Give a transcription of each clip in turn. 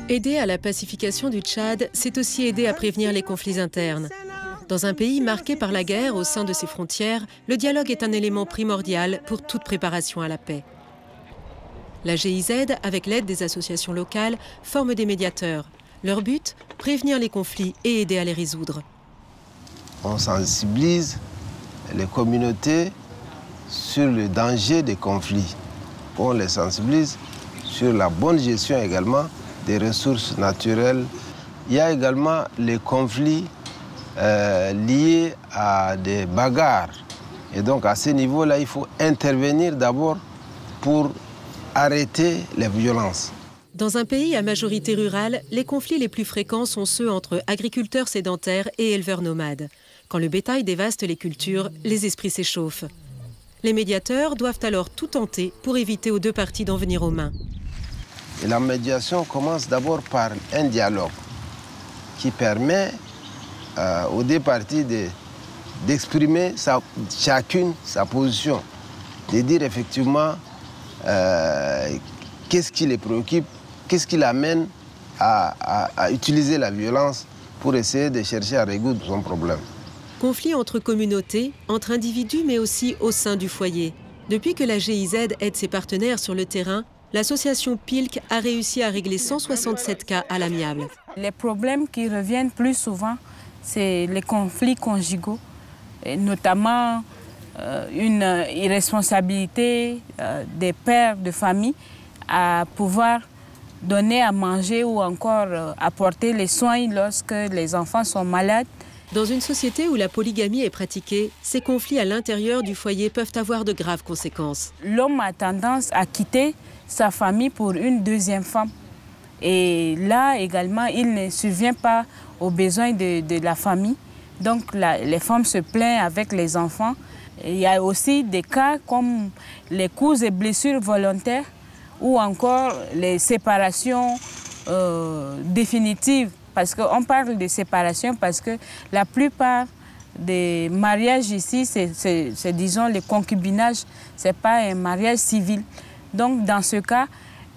Aider à la pacification du Tchad, c'est aussi aider à prévenir les conflits internes. Dans un pays marqué par la guerre au sein de ses frontières, le dialogue est un élément primordial pour toute préparation à la paix. La GIZ, avec l'aide des associations locales, forme des médiateurs. Leur but, prévenir les conflits et aider à les résoudre. On sensibilise les communautés sur le danger des conflits. On les sensibilise sur la bonne gestion également des ressources naturelles. Il y a également les conflits liés à des bagarres. Et donc à ce niveau-là, il faut intervenir d'abord pour arrêter les violences. Dans un pays à majorité rurale, les conflits les plus fréquents sont ceux entre agriculteurs sédentaires et éleveurs nomades. Quand le bétail dévaste les cultures, les esprits s'échauffent. Les médiateurs doivent alors tout tenter pour éviter aux deux parties d'en venir aux mains. Et la médiation commence d'abord par un dialogue qui permet aux deux parties d'exprimer chacune sa position, de dire effectivement qu'est-ce qui les préoccupe, qu'est-ce qui l'amène à utiliser la violence pour essayer de chercher à résoudre son problème. Conflits entre communautés, entre individus, mais aussi au sein du foyer. Depuis que la GIZ aide ses partenaires sur le terrain, l'association PILC a réussi à régler 167 cas à l'amiable. Les problèmes qui reviennent plus souvent, c'est les conflits conjugaux, et notamment une irresponsabilité des pères de famille à pouvoir donner à manger ou encore apporter les soins lorsque les enfants sont malades. Dans une société où la polygamie est pratiquée, ces conflits à l'intérieur du foyer peuvent avoir de graves conséquences. L'homme a tendance à quitter sa famille pour une deuxième femme. Et là également, il ne survient pas aux besoins de la famille. Donc les femmes se plaignent avec les enfants. Et il y a aussi des cas comme les coups et blessures volontaires ou encore les séparations définitives. Parce qu'on parle de séparation parce que la plupart des mariages ici, c'est disons le concubinage, ce n'est pas un mariage civil. Donc dans ce cas,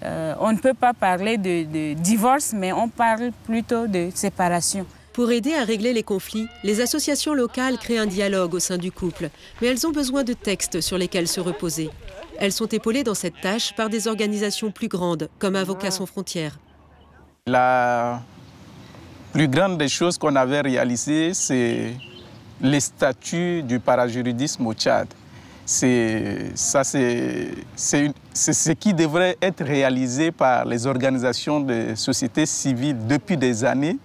on ne peut pas parler de divorce, mais on parle plutôt de séparation. Pour aider à régler les conflits, les associations locales créent un dialogue au sein du couple, mais elles ont besoin de textes sur lesquels se reposer. Elles sont épaulées dans cette tâche par des organisations plus grandes, comme Avocats sans frontières. La plus grande des choses qu'on avait réalisées, c'est les statuts du parajuridisme au Tchad. C'est ce qui devrait être réalisé par les organisations de société civile depuis des années.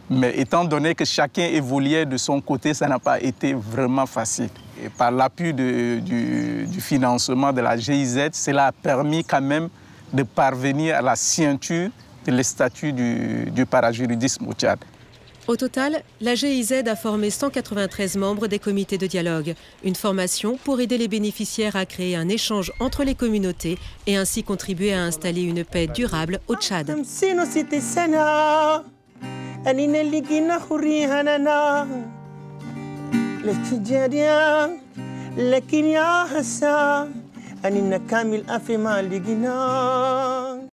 Mais étant donné que chacun évoluait de son côté, ça n'a pas été vraiment facile. Et par l'appui du financement de la GIZ, cela a permis quand même de parvenir à la signature des statuts du parajuridisme au Tchad. Au total, la GIZ a formé 193 membres des comités de dialogue. Une formation pour aider les bénéficiaires à créer un échange entre les communautés et ainsi contribuer à installer une paix durable au Tchad.